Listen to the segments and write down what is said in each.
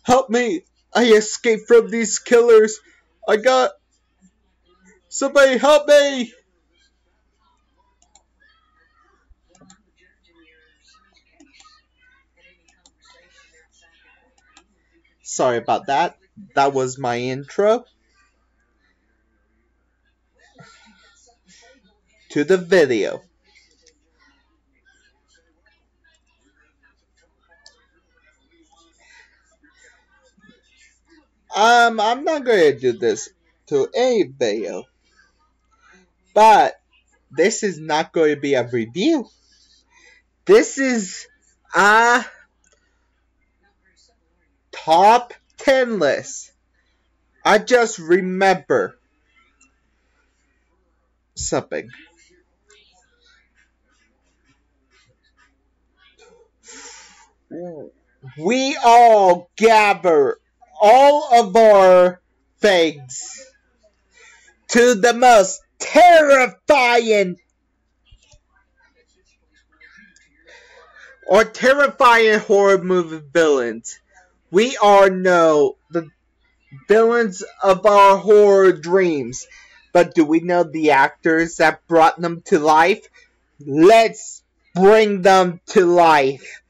Help me! I escaped from these killers! I got... Somebody help me! Sorry about that. That was my intro to the video. I'm not going to do this to any video, but this is not going to be a review. This is a top 10 list. I just remember something. We all gather all of our things to the most terrifying horror movie villains. We all know the villains of our horror dreams, but do we know the actors that brought them to life? Let's bring them to life.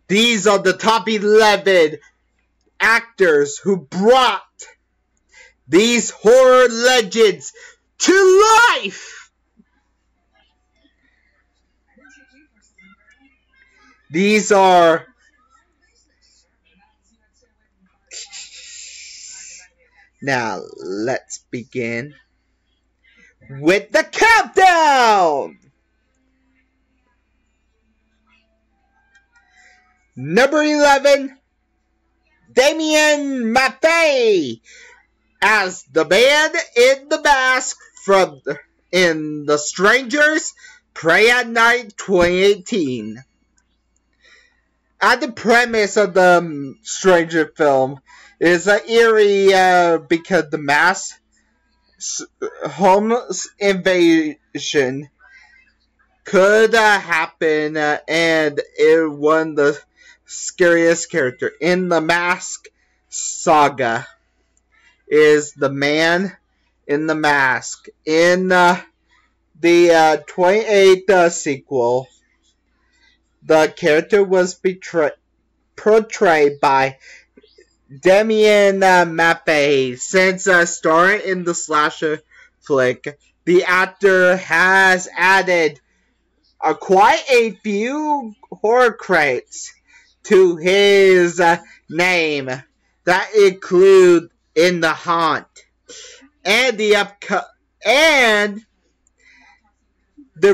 These are the top 11 actors who brought these horror legends to life. These are now let's begin with the countdown. Number 11, Damien Maffei as the man in the mask in The Strangers Prey at Night 2018. The premise of the Stranger film is eerie because the mass home invasion could happen, and it one of the scariest character in the Mask saga is the man in the mask. In the 28th sequel, the character was portrayed by Damien Maffei. Since starring in the slasher flick, the actor has added quite a few horror credits to his name that include In the Haunt and the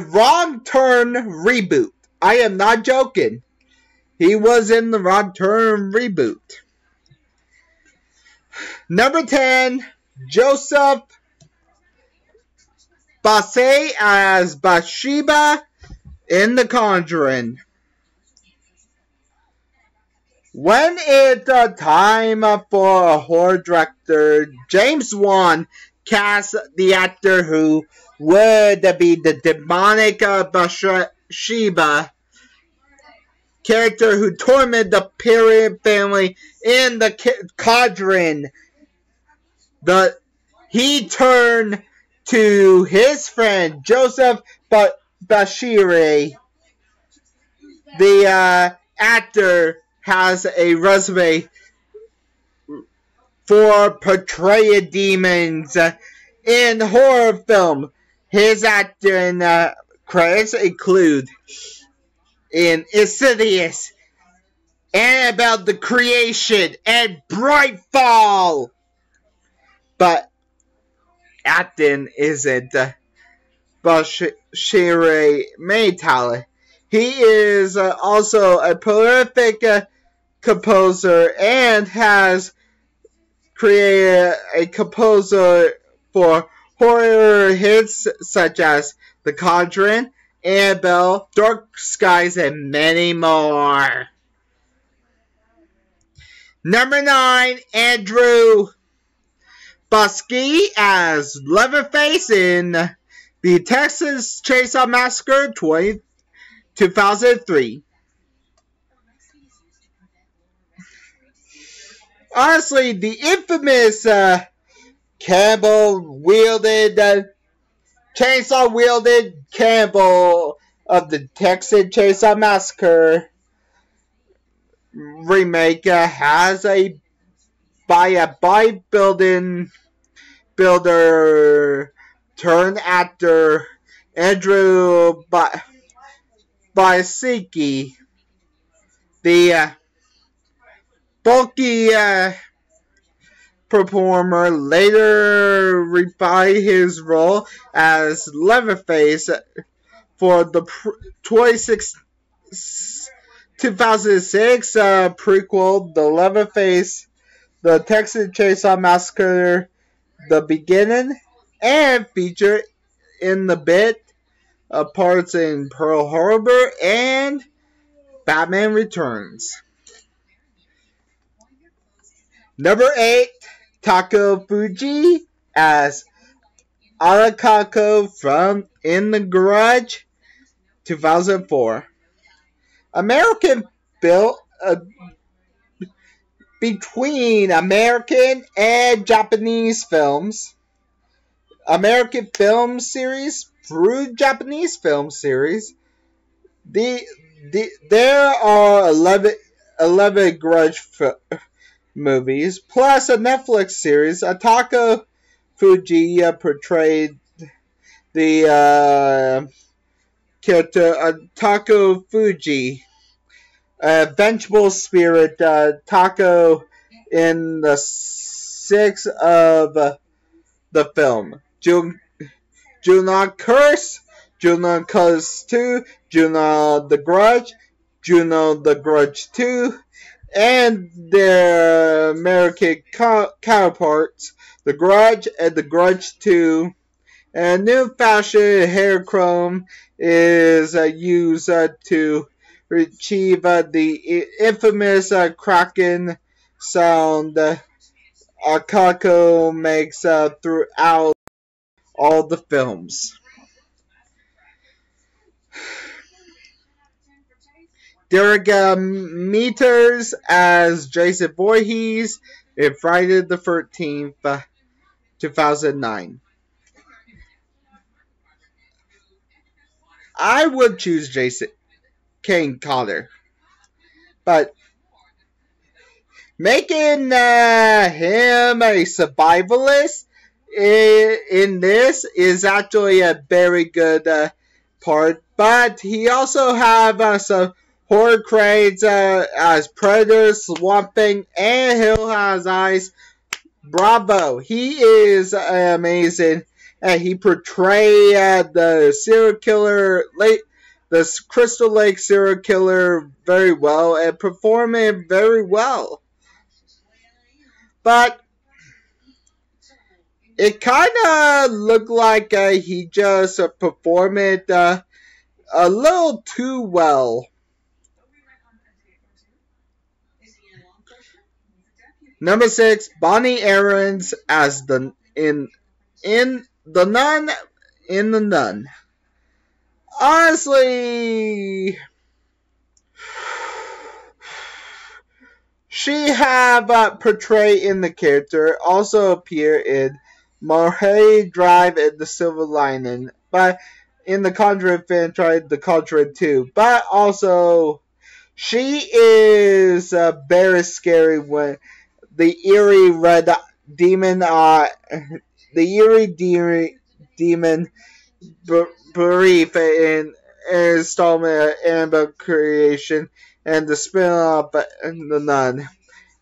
Wrong Turn reboot. I am not joking. He was in the Wrong Turn reboot. Number 10, Joseph Bassett as Bathsheba in The Conjuring. When it's time for a horror director, James Wan cast the actor who would be the demonic Bathsheba character who tormented the Perry family in The Conjuring. He turned to his friend Joseph Bashiri. The actor has a resume for portraying demons in horror film. His acting credits include in Insidious, Annabelle the Creation, and Brightfall. But acting isn't Bashiri main talent. He is also a prolific composer and has created a composer for horror hits such as The Conjuring, Annabelle, Dark Skies, and many more. Number 9, Andrew Bosky as Leatherface in the Texas Chainsaw Massacre 2003. Honestly, the infamous Campbell wielded chainsaw wielded Campbell of the Texas Chainsaw Massacre remake has a by a builder turned actor Andrew Biasicki. The bulky performer later refined his role as Leatherface for the 2006 prequel, The Leatherface, The Texas Chainsaw Massacre, The Beginning, and featured in the bit parts in Pearl Harbor and Batman Returns. Number 8, Tako Fuji as Arakako from In the Garage, 2004. American built between American and Japanese films, American film series through Japanese film series. There are 11 Grudge movies, plus a Netflix series. Atako Fuji portrayed the character Atako Fuji, vengeful spirit Tako in the 6 of the film. Junon Curse, Junon Curse 2, Junon the Grudge, Junon the Grudge 2, and their American counterparts, The Grudge and The Grudge 2. And new fashion hair chrome is used to achieve the infamous cracking sound Akako makes throughout all the films. Derek Meters as Jason Voorhees in Friday the 13th, 2009. I would choose Jason Kane Cotter, but making him a survivalist in this is actually a very good part. But he also have some horror cranes as Predator, Swamp Thing, and Hill Has Eyes. Bravo! He is amazing, and he portrayed the serial killer, the Crystal Lake serial killer, very well, and performed it very well. But it kind of looked like he just performed it a little too well. Number 6, Bonnie Aarons as the Nun. Honestly, she have portrayed in the character, also appear in Mulholland Drive and The Silver Lining, but in the Conjuring franchise, The Conjuring 2. But also, she is very scary when the eerie red demon, demon brief in installment Annabelle creation and the spin-off The Nun.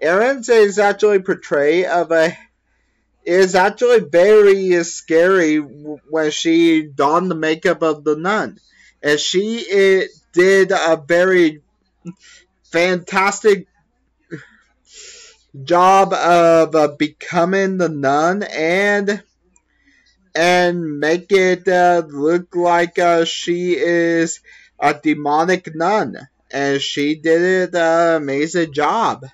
Aarons is actually portrayed is actually very scary when she donned the makeup of the nun, and she did a very fantastic job of becoming the nun and make it look like she is a demonic nun, and she did an amazing job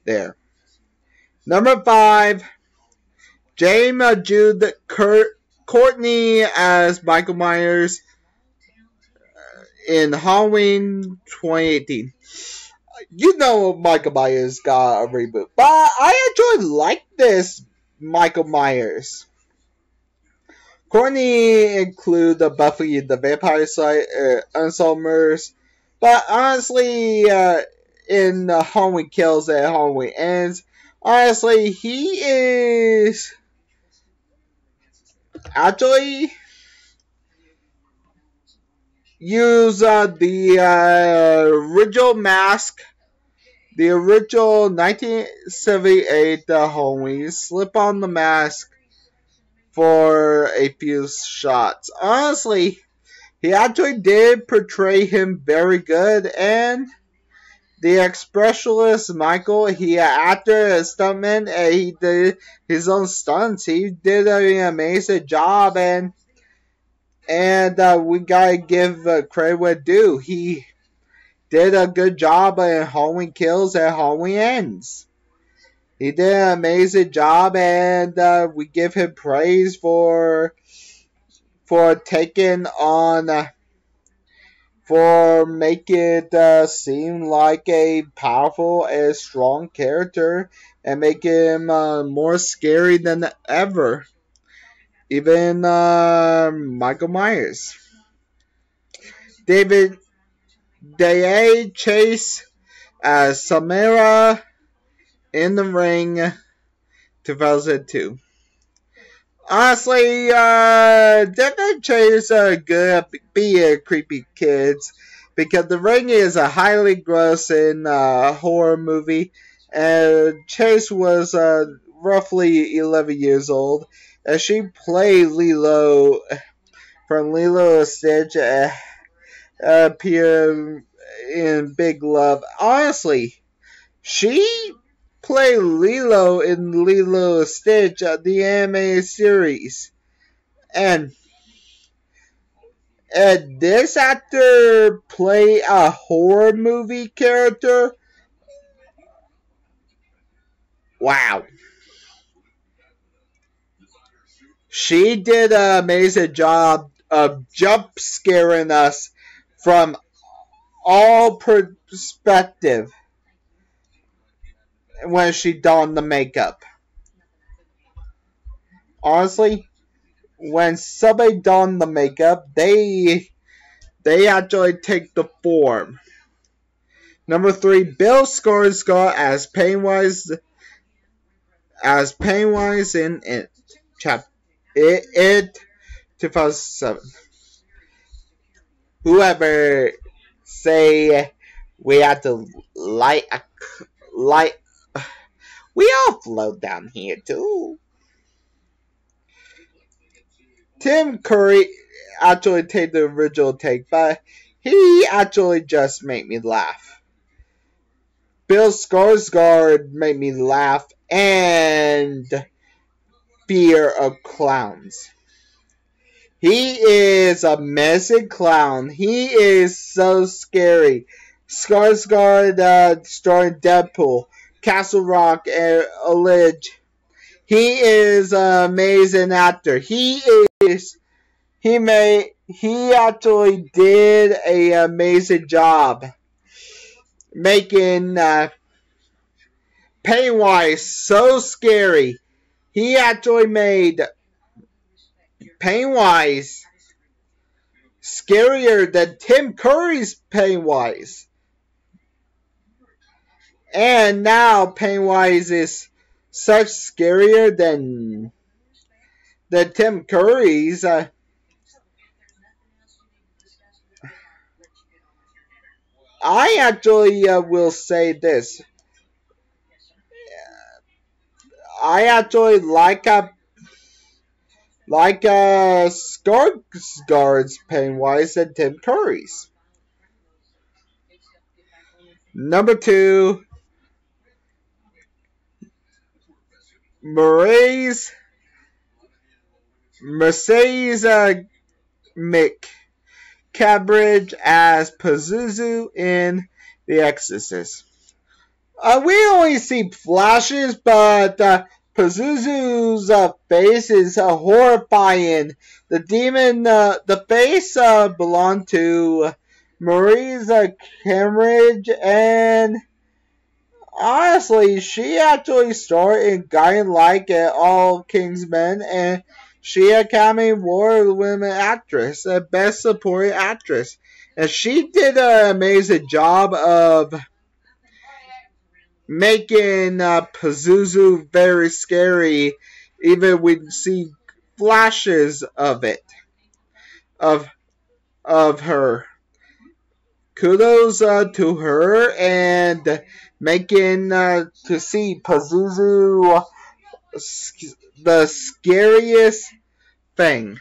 there. Number 5, James Jude Courtney as Michael Myers in Halloween 2018. You know Michael Myers got a reboot, but I actually like this Michael Myers. Courtney include the Buffy the Vampire Slayer, Unsolved Murders, but honestly, in Halloween Kills and Halloween Ends, honestly, he is actually use the original mask, the original 1978 Halloween, slip on the mask for a few shots. Honestly, he actually did portray him very good, and the expressionless Michael, he acted as stuntman, and he did his own stunts. He did an amazing job, and we gotta give credit where due. He did a good job in Halloween Kills and Halloween Ends. He did an amazing job, and we give him praise for taking on, for making it seem like a powerful and strong character, and make him more scary than ever. Even Michael Myers. David Day Chase as Samara in the Ring 2002. Honestly, David Chase are good at being creepy kids, because The Ring is a highly grossing horror movie, and Chase was roughly 11 years old, and she played Lilo from Lilo and Stitch, appeared in Big Love. Honestly, she played Lilo in Lilo and Stitch, the anime series. And this actor play a horror movie character. Wow. She did an amazing job of jump scaring us from all perspective when she donned the makeup. Honestly, when somebody donned the makeup, they actually take the form. Number 3, Bill Skarsgård as Pennywise in It 2007. Whoever say we have to light, we all float down here too. Tim Curry actually take the original take, but he actually just made me laugh. Bill Skarsgård made me laugh and fear of clowns. He is a menacing clown. He is so scary. Skarsgård starring Deadpool, Castle Rock, and Alleged. He is an amazing actor. He actually did an amazing job making Pennywise so scary. He actually made Pennywise scarier than Tim Curry's Pennywise. And now Pennywise is such scarier than Tim Curry's. I actually will say this. I actually like Skarsgård's Pennywise than Tim Curry's. Number 2, Mercedes McCambridge as Pazuzu in The Exorcist. We only see flashes, but Pazuzu's face is horrifying. The demon, the face belonged to Marisa Cambridge, and honestly, she actually starred in Guiding Light and All King's Men, and she Academy Award winning actress, Best Supporting Actress. And she did an amazing job of making Pazuzu very scary, even when you see flashes of it, of her. Kudos to her, and making to see Pazuzu the scariest thing.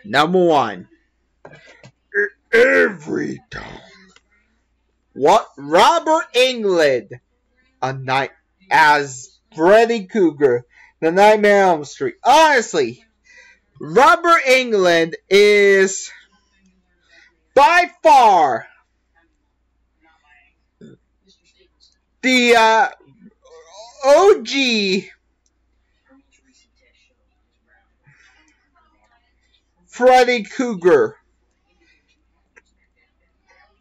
Number one. Every time. What? Robert Englund as Freddy Krueger, The Nightmare on Elm Street. Honestly, Robert Englund is by far the OG Freddy Krueger.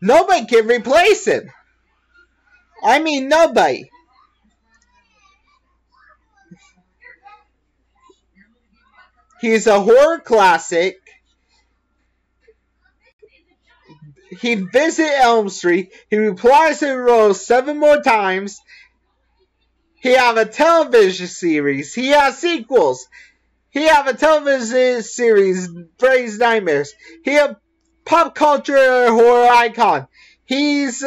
Nobody can replace him. I mean, nobody. He's a horror classic. He visited Elm Street. He reprised his role 7 more times. He have a television series. He has sequels. He have a television series, Freddy's Nightmares. He have pop culture horror icon. He's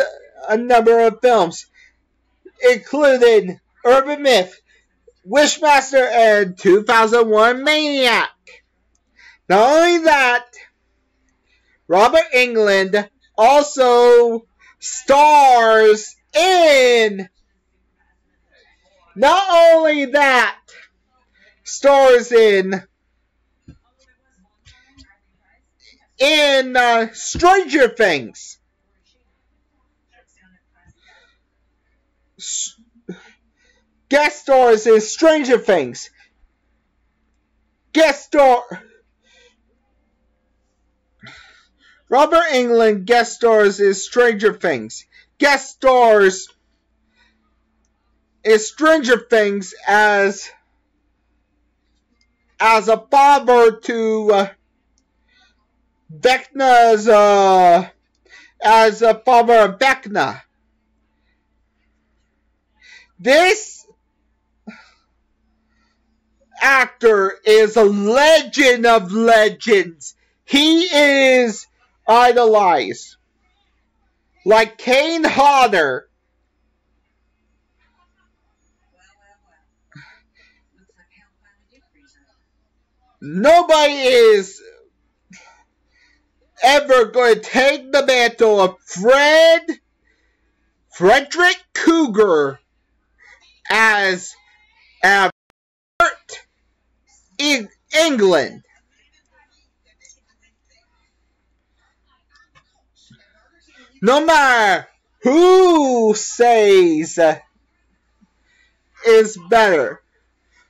a number of films, including Urban Myth, Wishmaster, and 2001 Maniac. Not only that, Robert Englund also stars in, not only that, stars in Stranger Things. Guest stars in Stranger Things. Robert Englund guest stars in Stranger Things. Guest stars in Stranger Things as a father to Vecna's as a father of Vecna. This actor is a legend of legends. He is idolized. Like Kane Hodder. Nobody is ever going to take the mantle of Frederick Krueger as England. No matter who says is better.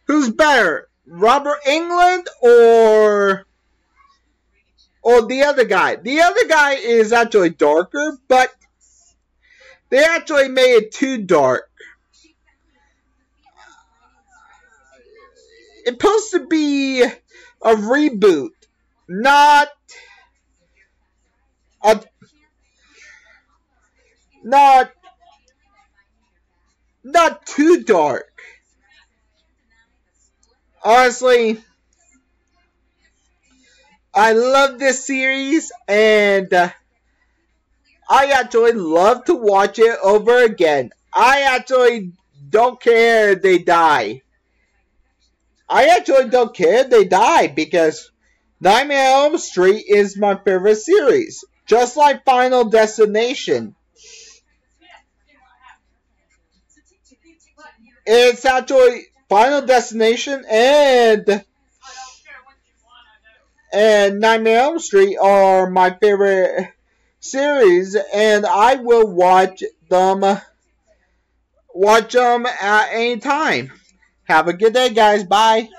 Who's better? Robert Englund or the other guy? The other guy is actually darker, but they actually made it too dark. It's supposed to be a reboot, not too dark. Honestly, I love this series, and I actually love to watch it over again. I actually don't care if they die. I actually don't care if they die, because Nightmare on Elm Street is my favorite series. Just like Final Destination. It's actually Final Destination and Nightmare on Elm Street are my favorite series, and I will watch them at any time. Have a good day, guys. Bye.